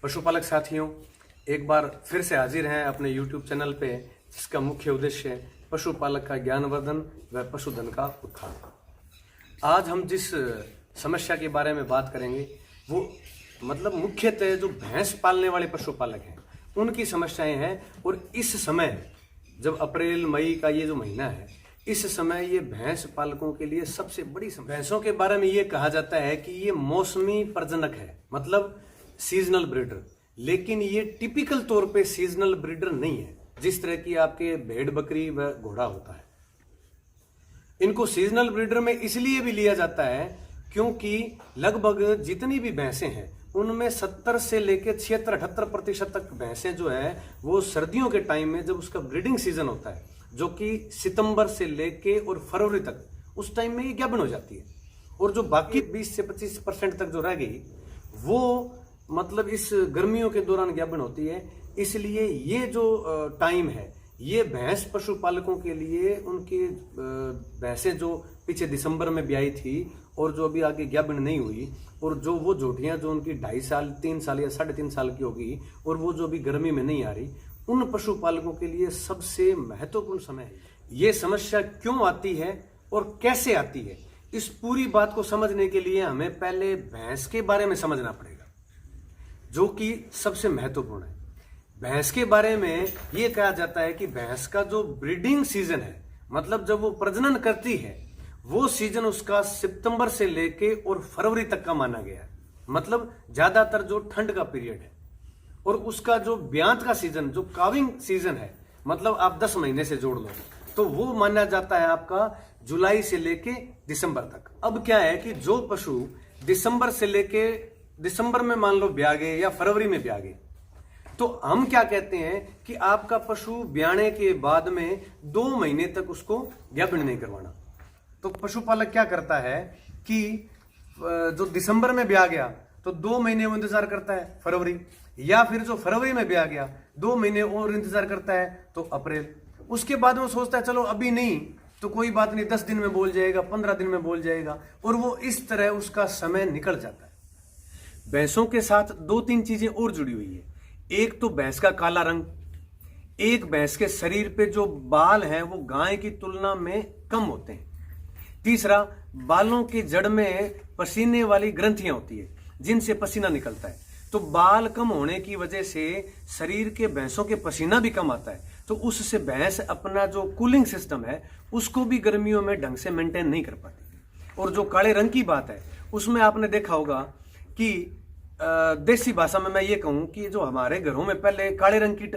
पशुपालक साथियों, एक बार फिर से हाजिर हैं अपने YouTube चैनल पे, जिसका मुख्य उद्देश्य है पशुपालक का ज्ञानवर्धन व पशुधन का उत्थान। आज हम जिस समस्या के बारे में बात करेंगे वो मुख्यतः जो भैंस पालने वाले पशुपालक हैं उनकी समस्याएं हैं। और इस समय जब अप्रैल मई का ये जो महीना है, इस समय ये भैंस पालकों के लिए सबसे बड़ी समस्या। भैंसों के बारे में ये कहा जाता है कि ये मौसमी प्रजनक है, मतलब सीजनल ब्रीडर। लेकिन ये टिपिकल तौर पे सीजनल ब्रीडर नहीं है, जिस तरह की आपके भेड़ बकरी व घोड़ा होता है। इनको सीजनल ब्रीडर में इसलिए भी लिया जाता है क्योंकि लगभग जितनी भी भैंसें हैं उनमें 70 से लेकर 76-78% तक भैंसें जो है वो सर्दियों के टाइम में, जब उसका ब्रीडिंग सीजन होता है, जो कि सितंबर से लेके और फरवरी तक, उस टाइम में ये ज्ञापन हो जाती है। और जो बाकी 20 से 25% तक जो रह गई वो इस गर्मियों के दौरान ज्ञापन होती है। इसलिए ये जो टाइम है ये भैंस पशुपालकों के लिए, उनकी भैंसें जो पीछे दिसंबर में ब्याई थी और जो अभी आगे ज्ञापन नहीं हुई, और जो वो जोटियां जो उनकी 2.5 साल 3 साल या 3.5 साल की होगी और वो जो अभी गर्मी में नहीं आ रही, उन पशुपालकों के लिए सबसे महत्वपूर्ण समय है। ये समस्या क्यों आती है और कैसे आती है, इस पूरी बात को समझने के लिए हमें पहले भैंस के बारे में समझना पड़ेगा, जो कि सबसे महत्वपूर्ण है। भैंस के बारे में ये कहा जाता है कि भैंस का जो ब्रीडिंग सीजन है, मतलब जब वो प्रजनन करती है, वो सीजन उसका सितंबर से लेके और फरवरी तक का माना गया है। मतलब ज्यादातर जो ठंड का पीरियड है। और उसका जो ब्यांत का सीजन, जो काविंग सीजन है, मतलब आप 10 महीने से जोड़ लो, तो वो माना जाता है आपका जुलाई से लेके दिसंबर तक। अब क्या है कि जो पशु दिसंबर से लेके, दिसंबर में मान लो ब्याह गए या फरवरी में ब्याह गए, तो हम क्या कहते हैं कि आपका पशु ब्याने के बाद में 2 महीने तक उसको ज्ञापन नहीं करवाना। तो पशुपालक क्या करता है कि जो दिसंबर में ब्याह गया तो 2 महीने वो इंतजार करता है फरवरी, या फिर जो फरवरी में ब्याह गया 2 महीने और इंतजार करता है तो अप्रैल। उसके बाद वो सोचता है चलो अभी नहीं तो कोई बात नहीं, 10 दिन में बोल जाएगा, 15 दिन में बोल जाएगा, और वो इस तरह उसका समय निकल जाता है। भैंसों के साथ 2-3 चीजें और जुड़ी हुई है। एक तो भैंस का काला रंग, एक भैंस के शरीर पे जो बाल हैं वो गाय की तुलना में कम होते हैं। तीसरा, बालों की जड़ में पसीने वाली ग्रंथियां होती है जिनसे पसीना निकलता है। तो बाल कम होने की वजह से शरीर के भैंसों के पसीना भी कम आता है, तो उससे भैंस अपना जो कूलिंग सिस्टम है उसको भी गर्मियों में ढंग से मेंटेन नहीं कर पाती। और जो काले रंग की बात है उसमें आपने देखा होगा कि देसी भाषा में मैं ये कहूं कि जो हमारे घरों में पहले काले रंग की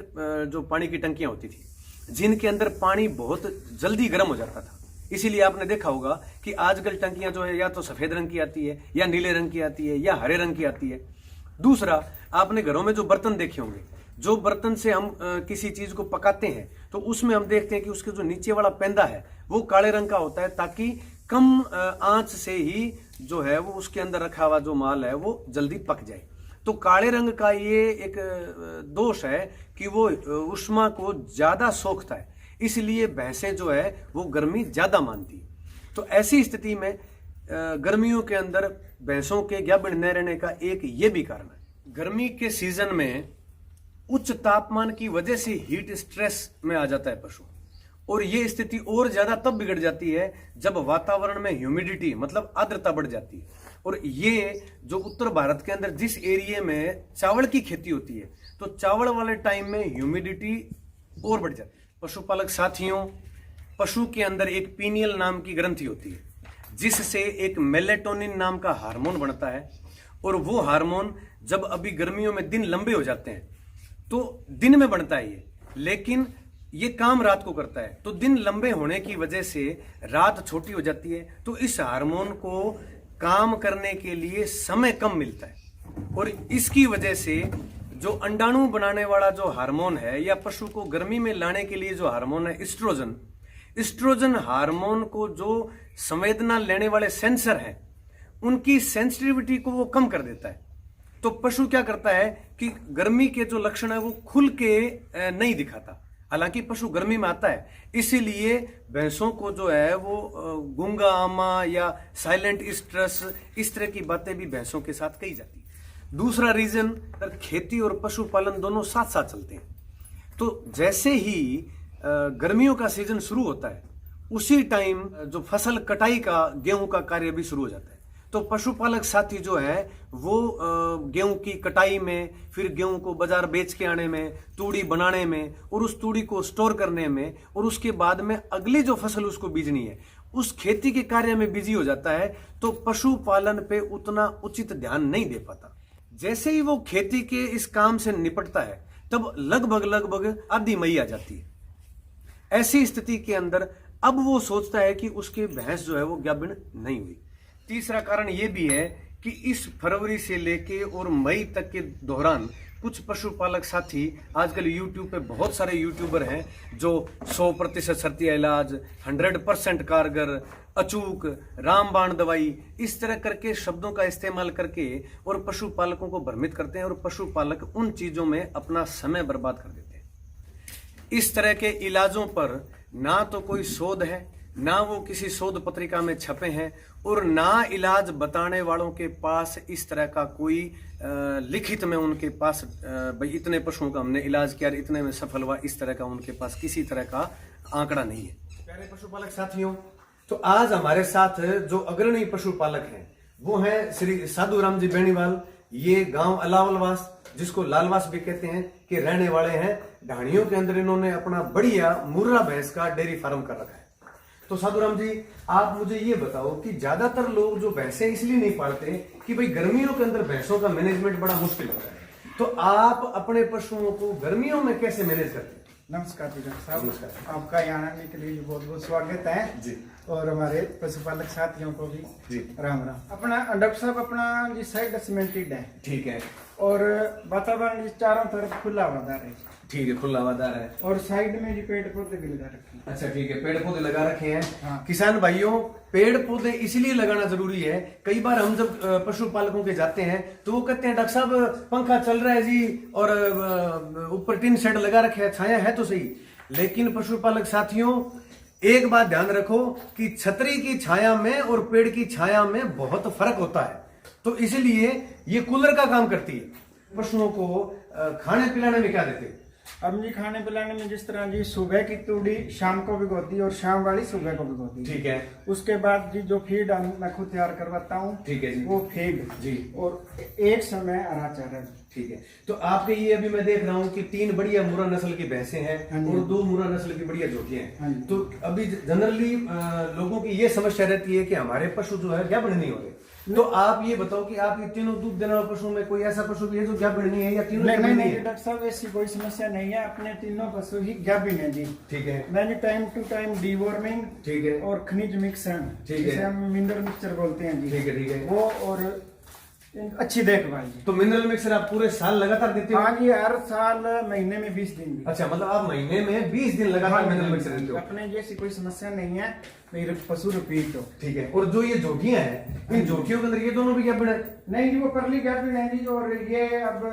जो पानी की टंकियां होती थी, जिनके अंदर पानी बहुत जल्दी गर्म हो जाता था। इसीलिए आपने देखा होगा कि आजकल टंकियां जो है या तो सफेद रंग की आती है, या नीले रंग की आती है, या हरे रंग की आती है। दूसरा, आपने घरों में जो बर्तन देखे होंगे, जो बर्तन से हम किसी चीज को पकाते हैं, तो उसमें हम देखते हैं कि उसके जो नीचे वाला पेंदा है वो काले रंग का होता है, ताकि कम आंच से ही जो है वो उसके अंदर रखा हुआ जो माल है वो जल्दी पक जाए। तो काले रंग का ये एक दोष है कि वो उष्मा को ज्यादा सोखता है, इसलिए भैंसें जो है वो गर्मी ज्यादा मानती है। तो ऐसी स्थिति में गर्मियों के अंदर भैंसों के ज्ञापन न रहने का एक ये भी कारण है। गर्मी के सीजन में उच्च तापमान की वजह से हीट स्ट्रेस में आ जाता है पशु, और ये स्थिति और ज्यादा तब बिगड़ जाती है जब वातावरण में ह्यूमिडिटी, मतलब आर्द्रता बढ़ जाती है। और ये जो उत्तर भारत के अंदर जिस एरिया में चावल की खेती होती है, तो चावल वाले टाइम में ह्यूमिडिटी और बढ़ जाती है। पशुपालक साथियों, पशु के अंदर एक पीनियल नाम की ग्रंथि होती है, जिससे एक मेलेटोनिन नाम का हार्मोन बनता है। और वो हार्मोन जब अभी गर्मियों में दिन लंबे हो जाते हैं तो दिन में बनता है ये, लेकिन ये काम रात को करता है। तो दिन लंबे होने की वजह से रात छोटी हो जाती है, तो इस हार्मोन को काम करने के लिए समय कम मिलता है। और इसकी वजह से जो अंडाणु बनाने वाला जो हार्मोन है, या पशु को गर्मी में लाने के लिए जो हार्मोन है एस्ट्रोजन हार्मोन को जो संवेदना लेने वाले सेंसर हैं, उनकी सेंसिटिविटी को वो कम कर देता है। तो पशु क्या करता है कि गर्मी के जो लक्षण है वो खुल के नहीं दिखाता। हालांकि पशु गर्मी में आता है, इसीलिए भैंसों को जो है वो गूंगा आमा या साइलेंट स्ट्रेस, इस तरह की बातें भी भैंसों के साथ कही जाती है। दूसरा रीजन, खेती और पशुपालन दोनों साथ साथ चलते हैं। तो जैसे ही गर्मियों का सीजन शुरू होता है उसी टाइम जो फसल कटाई का, गेहूं का कार्य भी शुरू हो जाता है। तो पशुपालक साथी जो है वो गेहूं की कटाई में, फिर गेहूं को बाजार बेच के आने में, तूड़ी बनाने में और उस तूड़ी को स्टोर करने में और उसके बाद में अगली जो फसल उसको बीजनी है उस खेती के कार्य में बिजी हो जाता है। तो पशुपालन पे उतना उचित ध्यान नहीं दे पाता। जैसे ही वो खेती के इस काम से निपटता है तब लगभग आधी मई आ जाती है। ऐसी स्थिति के अंदर अब वो सोचता है कि उसकी भैंस जो है वो गाभिन नहीं हुई। तीसरा कारण ये भी है कि इस फरवरी से लेके और मई तक के दौरान कुछ पशुपालक साथी, आजकल यूट्यूब पे बहुत सारे यूट्यूबर हैं जो 100% सत्य इलाज, 100% कारगर, अचूक, रामबाण दवाई, इस तरह करके शब्दों का इस्तेमाल करके और पशुपालकों को भ्रमित करते हैं और पशुपालक उन चीजों में अपना समय बर्बाद कर देते हैं। इस तरह के इलाजों पर ना तो कोई शोध है, ना वो किसी शोध पत्रिका में छपे हैं और ना इलाज बताने वालों के पास इस तरह का कोई लिखित में उनके पास भाई इतने पशुओं का हमने इलाज किया, इतने में सफल हुआ, इस तरह का उनके पास किसी तरह का आंकड़ा नहीं है। प्यारे पशुपालक साथियों, तो आज हमारे साथ जो अग्रणी पशुपालक हैं वो हैं श्री साधु राम जी बेनीवाल। ये गांव अलावलवास, जिसको लालवास भी कहते हैं, के रहने वाले हैं। ढाणियों के अंदर इन्होंने अपना बढ़िया मुर्रा भैंस का डेयरी फार्म कर रखा है। तो साधु राम जी, आप मुझे ये बताओ कि ज्यादातर लोग जो भैंसें इसलिए नहीं पालते कि भाई गर्मियों के अंदर भैंसों का मैनेजमेंट बड़ा मुश्किल होता है। तो आप अपने पशुओं को गर्मियों में कैसे मैनेज करते हैं? नमस्कार जी डॉक्टर साहब, नमस्कार। आपका यहाँ आने के लिए बहुत बहुत स्वागत है जी, और हमारे पशुपालक साथियों को भी जी राम राम। अपना डॉक्टर साहब, अपना जी साइड सीमेंटेड है, ठीक है, और वातावरण चारों तरफ खुला हवादार है, ठीक है, खुला हवादार है, और साइड में जी पेड़ पौधे भी लगा रखे हैं। अच्छा, ठीक है, पेड़ पौधे लगा रखे हैं। हाँ। किसान भाइयों, पेड़ पौधे इसलिए लगाना जरूरी है। कई बार हम जब पशुपालकों के जाते हैं तो वो कहते हैं डॉक्टर साहब पंखा चल रहा है जी और ऊपर टीन शेड लगा रखे है, छाया है तो सही। लेकिन पशुपालक साथियों, एक बात ध्यान रखो कि छतरी की छाया में और पेड़ की छाया में बहुत फर्क होता है। तो इसलिए ये कूलर का काम करती है। पशुओं को खाने पिलाने में क्या देते हैं? अब जी खाने पिलाने में जिस तरह जी सुबह की तूड़ी शाम को भिगोती और शाम वाली सुबह को भिगोती, ठीक है। उसके बाद जी जो फीड मैं खुद तैयार करवाता हूँ, ठीक है जी, वो फीड जी, और एक समय हरा चारा, ठीक है। तो आपके ये अभी मैं देख रहा हूँ कि 3 बढ़िया मुर्रा नस्ल की भैंसें हैं और 2 मुर्रा नस्ल की बढ़िया जोटियां हैं। तो अभी जनरली लोगों की ये समस्या रहती है कि हमारे पशु जो है गाभिन नहीं हो रहे। तो आप ये बताओ कि आप ये तीनों दूध देने वाले पशु में कोई ऐसा पशु भी है जो गाभिन नहीं है या तीनों? नहीं डॉक्टर साहब, ऐसी कोई समस्या नहीं है, अपने तीनों पशु ही गाभिन है जी, ठीक है। मैंने टाइम टू टाइम डीवॉर्मिंग, ठीक है, और खनिज मिक्सर, जिसे हम मिनरल मिक्सचर बोलते हैं जी, ठीक है, ठीक है, वो और अच्छी देखभाल। तो मिनरल मिक्सर आप पूरे साल लगातार देते हो? हाँ जी, हर साल महीने में 20 दिन। अच्छा, मतलब आप महीने में 20 दिन लगातार मिनरल मिक्सर देते हो? अपने जैसी कोई समस्या नहीं है, मेरे पशु रिपीट हो, ठीक है। और जो ये जोटियां हैं, इन जोटियों के अंदर ये दोनों भी गाभिन है? नहीं जी, वो परली गाभिन है जी, और ये अब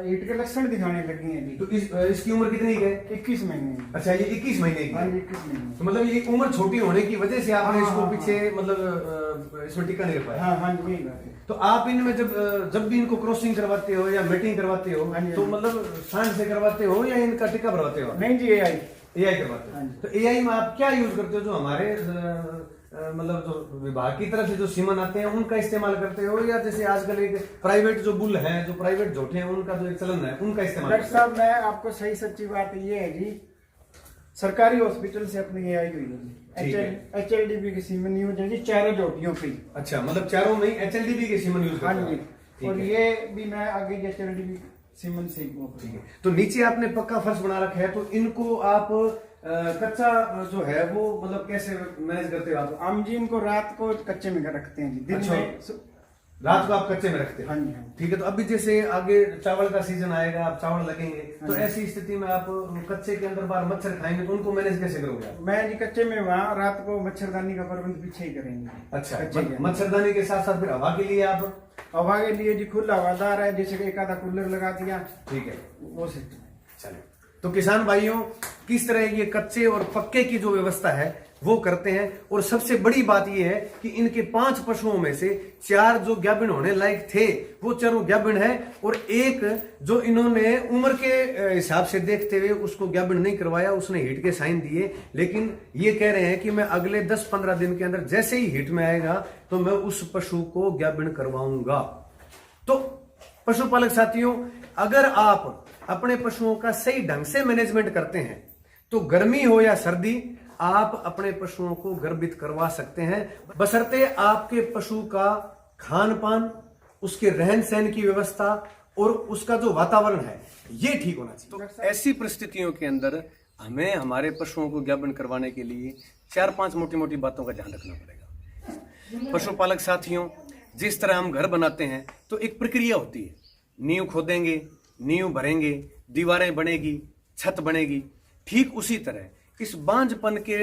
ईट के लक्षण दिखाने लगी है जी। तो इसकी उम्र कितनी है? 21 महीने। अच्छा, ये 21 महीने की? हाँ जी, 21 महीने। तो मतलब ये उम्र छोटी होने की वजह से आपने इसको पीछे मतलब इसमें टिका नहीं रख पाया? हाँ हाँ जी, यही बात है। तो आप इनमें जब भी इनको क्रॉसिंग करवाते हो या मेटिंग करवाते हो तो मतलब सांड से करवाते हो या इनका टिका भरवाते हो? नहीं जी, एआई करवाते हो। तो एआई में आप क्या यूज करते हो? जो हमारे मतलब जो विभाग की तरफ से जो सीमन आते हैं उनका इस्तेमाल करते हो, या जैसे आजकल एक प्राइवेट जो बुल है, जो प्राइवेट जोटे हैं, उनका जो एक चलन है उनका इस्तेमाल? डॉक्टर साहब, मैं आपको सही सच्ची बात ये है जी, सरकारी हॉस्पिटल से अपनी एआई हुई है, HLDB के सीमन यूज है जी, चारों जोटियों पे। अच्छा, मतलब चारों में HLDB के सीमन यूज करते हैं? हाँ जी, और ये भी मैं आगे HLDB सीमन से। ठीक है। तो नीचे आपने पक्का फर्श बना रखा है, तो इनको आप कच्चा जो है वो मतलब कैसे मैनेज करते हो आप? हम जी इनको रात को कच्चे में रखते हैं जी, दिन में रात को आप कच्चे में रखते हैं? हाँ जी, ठीक है। तो अभी जैसे आगे चावल का सीजन आएगा, आप चावल लगेंगे, तो ऐसी स्थिति में आप कच्चे के अंदर बाहर मच्छर खाएंगे तो उनको मैनेज कैसे करोगे आप? मैं जी कच्चे में वहाँ रात को मच्छरदानी का प्रबंध पीछे ही करेंगे। अच्छा, मच्छरदानी के साथ साथ फिर हवा के लिए आप? हवा के लिए जी खुला हवादार है, जैसे एक आधा कूलर लगा दिया, ठीक है, वो सिस्टम है। चलिए, तो किसान भाइयों, किस तरह ये कच्चे और पक्के की जो व्यवस्था है वो करते हैं। और सबसे बड़ी बात यह है कि इनके 5 पशुओं में से 4 जो गाभिन होने लायक थे वो चारों गाभिन है, और एक जो इन्होंने उम्र के हिसाब से देखते हुए उसको गाभिन नहीं करवाया, उसने हिट के साइन दिए, लेकिन ये कह रहे हैं कि मैं अगले 10-15 दिन के अंदर जैसे ही हिट में आएगा तो मैं उस पशु को गाभिन करवाऊंगा। तो पशुपालक साथियों, अगर आप अपने पशुओं का सही ढंग से मैनेजमेंट करते हैं तो गर्मी हो या सर्दी आप अपने पशुओं को गर्भित करवा सकते हैं, बशर्ते आपके पशु का खान पान, उसके रहन सहन की व्यवस्था और उसका जो वातावरण है ये ठीक होना चाहिए। तो ऐसी परिस्थितियों के अंदर हमें हमारे पशुओं को गाभिन करवाने के लिए 4-5 मोटी मोटी बातों का ध्यान रखना पड़ेगा। पशुपालक साथियों, जिस तरह हम घर बनाते हैं तो एक प्रक्रिया होती है, नींव खोदेंगे, नींव भरेंगे, दीवारें बनेगी, छत बनेगी। ठीक उसी तरह इस बांझपन के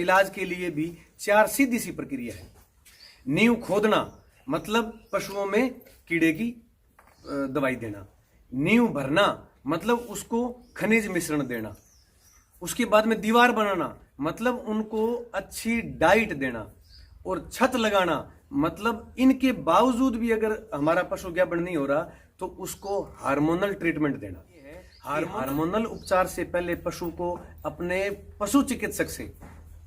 इलाज के लिए भी 4 सीधी सी प्रक्रिया है। नींव खोदना मतलब पशुओं में कीड़े की दवाई देना, नींव भरना मतलब उसको खनिज मिश्रण देना, उसके बाद में दीवार बनाना मतलब उनको अच्छी डाइट देना, और छत लगाना मतलब इनके बावजूद भी अगर हमारा पशु गाभिन नहीं हो रहा तो उसको हार्मोनल ट्रीटमेंट देना। हार्मोनल उपचार से पहले पशु को अपने पशु चिकित्सक से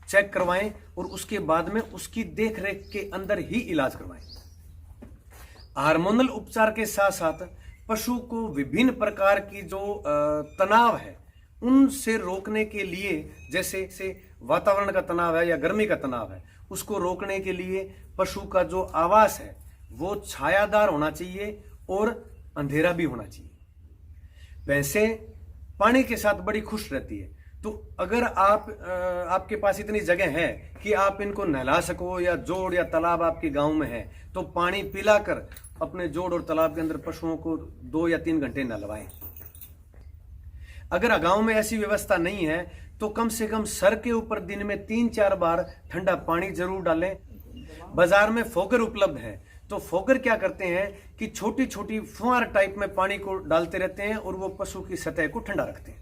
चेक करवाएं और उसके बाद में उसकी देखरेख के अंदर ही इलाज करवाएं। हार्मोनल उपचार के साथ साथ पशु को विभिन्न प्रकार की जो तनाव है उनसे रोकने के लिए, जैसे वातावरण का तनाव है या गर्मी का तनाव है, उसको रोकने के लिए पशु का जो आवास है वो छायादार होना चाहिए और अंधेरा भी होना चाहिए। भैंसें पानी के साथ बड़ी खुश रहती है, तो अगर आपके पास इतनी जगह है कि आप इनको नहला सको या जोड़ या तालाब आपके गांव में है तो पानी पिलाकर अपने जोड़ और तालाब के अंदर पशुओं को 2 या 3 घंटे नहलवाएं। अगर गांव में ऐसी व्यवस्था नहीं है तो कम से कम सर के ऊपर दिन में 3-4 बार ठंडा पानी जरूर डालें। बाजार में फोगर उपलब्ध है, तो फोगर क्या करते हैं कि छोटी छोटी फुहार टाइप में पानी को डालते रहते हैं और वो पशु की सतह को ठंडा रखते हैं।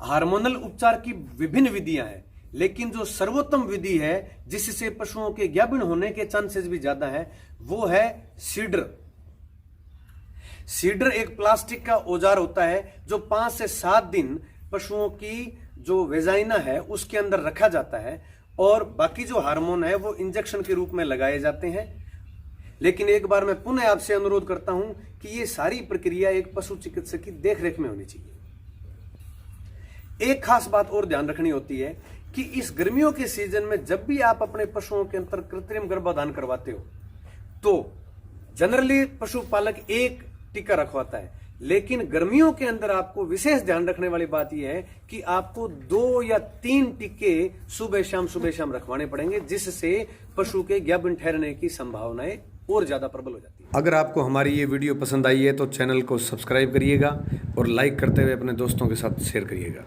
हार्मोनल उपचार की विभिन्न विधियां हैं, लेकिन जो सर्वोत्तम विधि है जिससे पशुओं के गाभिन होने के चांसेस भी ज्यादा है वो है सीडर। सीडर एक प्लास्टिक का औजार होता है जो 5 से 7 दिन पशुओं की जो वेजाइना है उसके अंदर रखा जाता है, और बाकी जो हार्मोन है वो इंजेक्शन के रूप में लगाए जाते हैं। लेकिन एक बार मैं पुनः आपसे अनुरोध करता हूं कि ये सारी प्रक्रिया एक पशु चिकित्सक की देखरेख में होनी चाहिए। एक खास बात और ध्यान रखनी होती है कि इस गर्मियों के सीजन में जब भी आप अपने पशुओं के अंदर कृत्रिम गर्भाधान करवाते हो तो जनरली पशुपालक एक टीका रखवाता है, लेकिन गर्मियों के अंदर आपको विशेष ध्यान रखने वाली बात यह है कि आपको 2 या 3 टीके सुबह शाम रखवाने पड़ेंगे, जिससे पशु के गाभिन ठहरने की संभावनाएं और ज्यादा प्रबल हो जाती है। अगर आपको हमारी ये वीडियो पसंद आई है तो चैनल को सब्सक्राइब करिएगा और लाइक करते हुए अपने दोस्तों के साथ शेयर करिएगा।